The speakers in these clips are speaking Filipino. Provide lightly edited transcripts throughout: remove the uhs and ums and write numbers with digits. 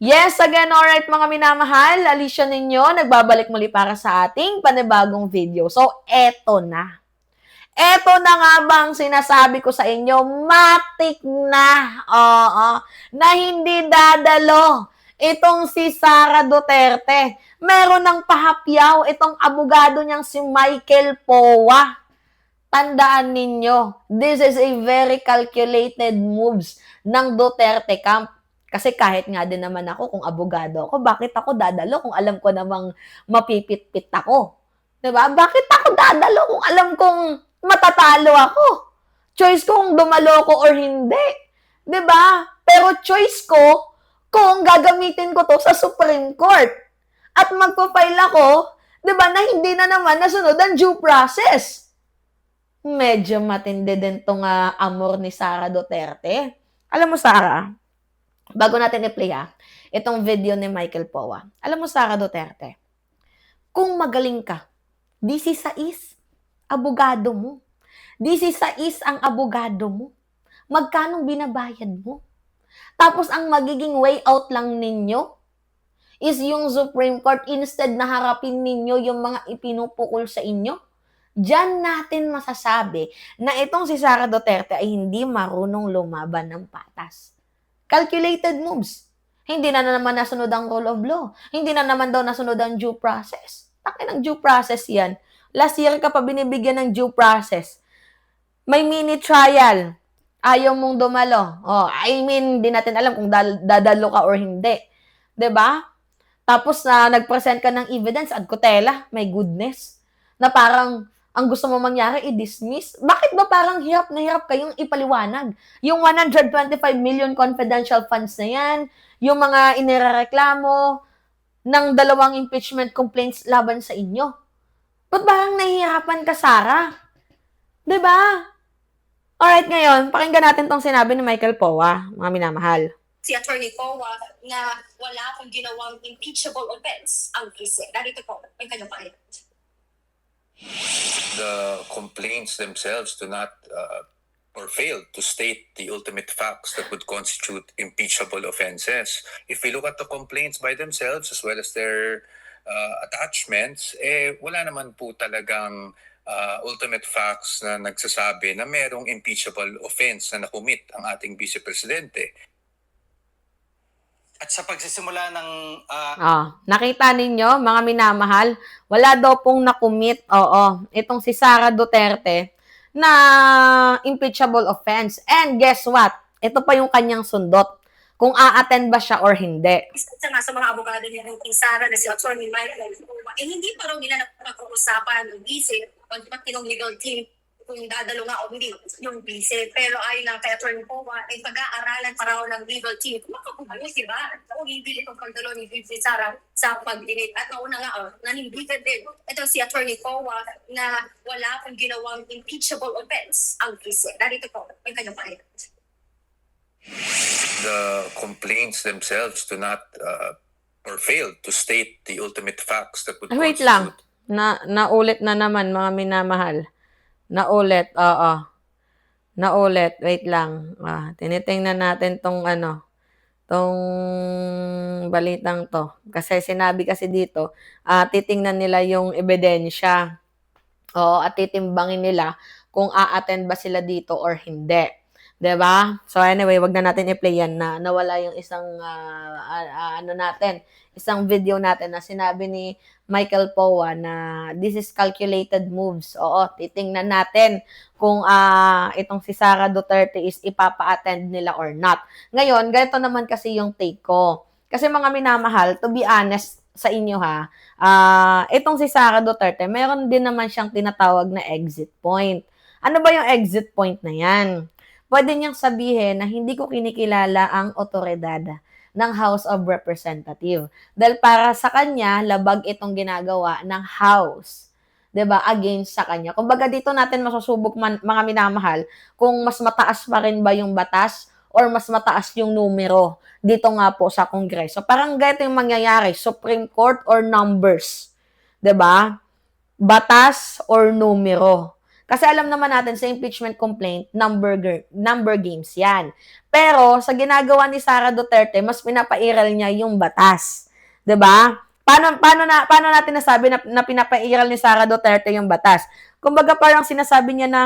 Yes, again, alright mga minamahal, Alicia ninyo, nagbabalik muli para sa ating panibagong video. So, eto na. Eto na nga bang sinasabi ko sa inyo, matik na, oo, na hindi dadalo itong si Sara Duterte. Meron ng pahapyaw itong abogado niyang si Michael Powa. Tandaan ninyo, this is a very calculated moves ng Duterte camp. Kasi kahit nga din naman ako, kung abogado ako, bakit ako dadalo kung alam ko namang mapipit-pit ako? Diba? Bakit ako dadalo kung alam kong matatalo ako? Choice ko kung dumalo ko or hindi. Diba? Pero choice ko kung gagamitin ko to sa Supreme Court. At magpo-file ako, diba, na hindi na naman nasunod ang due process. Medyo matindi din tong amor ni Sara Duterte. Alam mo, Sara, bago natin i-play itong video ni Michael Powa. Alam mo, Sara Duterte, kung magaling ka, 16 abogado mo. 16 ang abogado mo. Magkano binabayad mo? Tapos ang magiging way out lang ninyo is yung Supreme Court instead na harapin ninyo yung mga ipinupukol sa inyo. Diyan natin masasabi na itong si Sara Duterte ay hindi marunong lumaban ng patas. Calculated moves. Hindi na naman nasunod ang rule of law. Hindi na naman daw nasunod ang due process. Takin ng due process yan. Last year ka pa binibigyan ng due process. May mini trial. Ayaw mong dumalo. Oh, I mean, di natin alam kung dadalo ka or hindi. 'Di ba? Tapos nag-present ka ng evidence ad kutela. My goodness. Na parang ang gusto mo mangyari, i-dismiss? Bakit ba parang hirap na hirap kayong ipaliwanag? Yung 125 million confidential funds na yan, yung mga inireklamo ng 2 impeachment complaints laban sa inyo. Ba't parang nahihirapan ka, Sara? Diba? Alright, ngayon, pakinggan natin tong sinabi ni Michael Powa, mga minamahal. Si Attorney Powa na wala akong ginawang impeachable offense ang vice. Narito po, may kanyang pakinggan. The complaints themselves do not or fail to state the ultimate facts that would constitute impeachable offenses. If we look at the complaints by themselves as well as their attachments, wala naman po talagang ultimate facts na nagsasabi na merong impeachable offense na nakumit ang ating Vice Presidente. At sa pagsisimula ng... nakita ninyo, mga minamahal, wala daw pong nakumit, itong si Sara Duterte na impeachable offense. And guess what? Ito pa yung kanyang sundot. Kung a-attend ba siya or hindi. Isa nga sa mga abogado niya ng Sara na si Attorney Michael Powa, hindi pa raw nila napag-uusapan ng vice o pati ng legal team kung dadalo nga o hindi yung vice. Pero ayon lang kay Attorney Powa, ay pag-aaralan pa raw ng legal team kung makakabalo, diba? Kung hindi itong pagdalo ni Vice Sara sa pag-init. At nauna nga, nanindigan din. Ito si Attorney Powa na wala akong ginawang impeachable offense ang vice. Narito po, may kanyang pakinggan. The complaints themselves do not or fail to state the ultimate facts that would Wait lang. Naulit na naman, mga minamahal. Naulit, Naulit, wait lang. Tinitingnan natin tong tong balitang to. Kasi sinabi kasi dito, titingnan nila yung ebidensya. At titimbangin nila kung a-attend ba sila dito or hindi. 'Di ba? So anyway, wag na natin i-play yan na nawala yung isang isang video natin na sinabi ni Michael Powa na this is calculated moves. Titingnan natin kung itong si Sara Duterte is ipapa-attend nila or not. Ngayon, ganito naman kasi yung take ko. Kasi mga minamahal, to be honest sa inyo itong si Sara Duterte, meron din naman siyang tinatawag na exit point. Ano ba yung exit point na yan? Pwede niyang sabihin na hindi ko kinikilala ang otoridad ng House of Representatives. Dahil para sa kanya, labag itong ginagawa ng House. 'Di ba? Against sa kanya. Kumbaga dito natin masusubok mga minamahal kung mas mataas pa rin ba yung batas or mas mataas yung numero dito nga po sa Kongreso. Parang ganito yung mangyayari, Supreme Court or numbers. 'Di ba? Batas or numero. Kasi alam naman natin sa impeachment complaint, number games yan. Pero sa ginagawa ni Sara Duterte, mas pinapairal niya yung batas. 'Di ba? Paano natin nasabi na pinapairal ni Sara Duterte yung batas? Kumbaga parang sinasabi niya na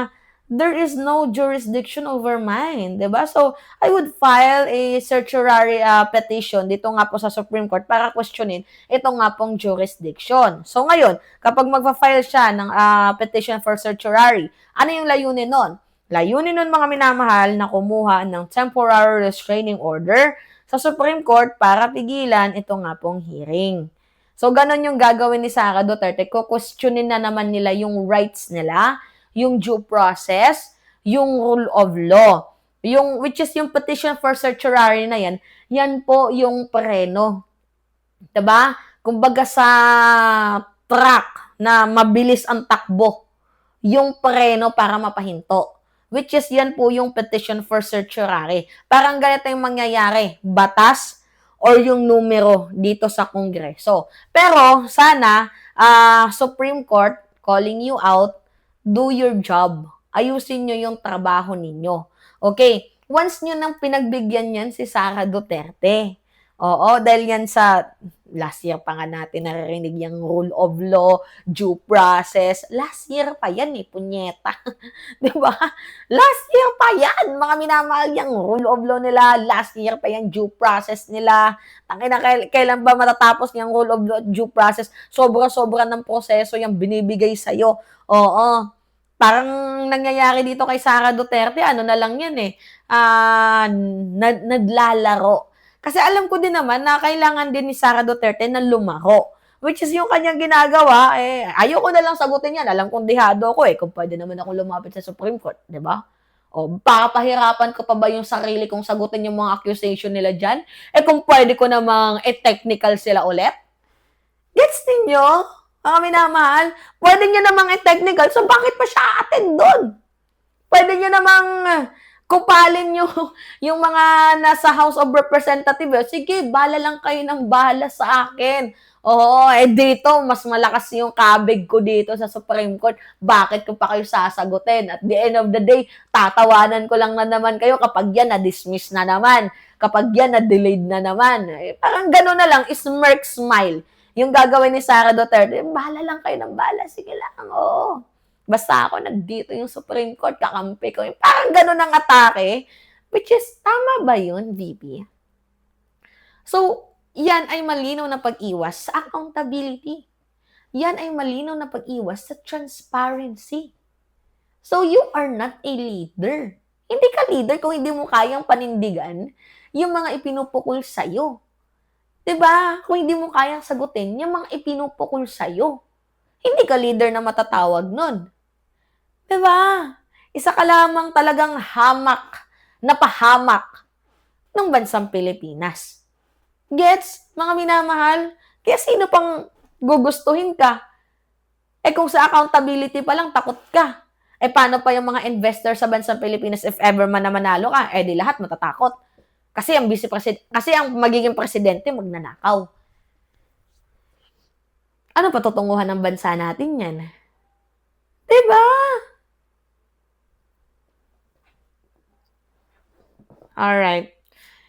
there is no jurisdiction over mine, 'di ba? So, I would file a certiorari petition dito nga po sa Supreme Court para questionin ito nga pong jurisdiction. So, ngayon, kapag magfa-file siya ng petition for certiorari, ano yung layunin nun? Layunin nun, mga minamahal, na kumuha ng temporary restraining order sa Supreme Court para pigilan ito nga pong hearing. So, ganun yung gagawin ni Sara Duterte. Kukwestiyonin na naman nila yung rights nila, yung due process, yung rule of law. Which is yung petition for certiorari na yan po yung preno. Diba? Kumbaga sa truck na mabilis ang takbo, yung preno para mapahinto. Which is yan po yung petition for certiorari. Parang ganito yung mangyayari. Batas or yung numero dito sa Kongreso. Pero sana, Supreme Court calling you out, do your job. Ayusin nyo yung trabaho ninyo. Okay? Once nyo nang pinagbigyan yan si Sara Duterte. Oo, dahil yan sa last year pa nga natin naririnig yung rule of law, due process. Last year pa yan punyeta. Diba? Last year pa yan, mga minamahal yung rule of law nila. Last year pa yan, due process nila. Tangina, kailan ba matatapos yung rule of law, due process? Sobra-sobra ng proseso yung binibigay sa'yo. Oo. Parang nangyayari dito kay Sara Duterte, ano na lang yan naglalaro. Kasi alam ko din naman na kailangan din ni Sara Duterte na lumaro. Which is yung kanyang ginagawa, ayoko na lang sagutin yan. Alam kong dihado ako kung pwede naman ako lumapit sa Supreme Court, di ba? O, papahirapan ko pa ba yung sarili kong sagutin yung mga accusation nila dyan? Kung pwede ko namang technical sila ulit? Gets ninyo? Mga minamahal, pwede nyo namang technical, so bakit pa siya attend doon? Pwede nyo namang kupalin yung mga nasa House of Representatives. Sige, bala lang kayo ng bala sa akin. Oo, dito, mas malakas yung kabig ko dito sa Supreme Court. Bakit ko pa kayo sasagutin? At the end of the day, tatawanan ko lang na naman kayo kapag yan na-dismiss na naman. Kapag yan na-delayed na naman. Parang gano'n na lang, smirk smile. Yung gagawin ni Sara Duterte, bahala lang kayo ng bala. Sige lang, oo. Basta ako nagdito yung Supreme Court, kakampi ko. Parang gano'n ang atake. Which is, tama ba yun, VP? So, yan ay malinaw na pag-iwas sa accountability. Yan ay malinaw na pag-iwas sa transparency. So, you are not a leader. Hindi ka leader kung hindi mo kayang panindigan yung mga ipinupukol sa'yo. Diba? Kung hindi mo kayang sagutin yung mga ipinupukol sa'yo. Hindi ka leader na matatawag nun. Diba? Isa ka lamang talagang hamak, napahamak ng bansang Pilipinas. Gets? Mga minamahal? Kaya sino pang gugustuhin ka? Kung sa accountability pa lang, takot ka. Paano pa yung mga investor sa bansang Pilipinas if ever man na manalo ka? Di lahat matatakot. Kasi ang magiging presidente magnanakaw. Ano patutunguhan ng bansa natin yan? Diba? Alright.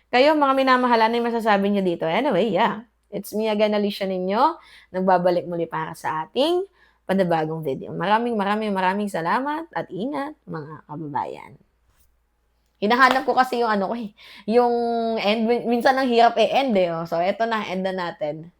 Kayo, mga minamahal, ano yung masasabi nyo dito? Anyway, yeah. It's me again, Alicia ninyo. Nagbabalik muli para sa ating panibagong video. Maraming salamat at ingat, mga kababayan. Hinahanap ko kasi yung yung end. Minsan ang hirap end So, eto na, end na natin.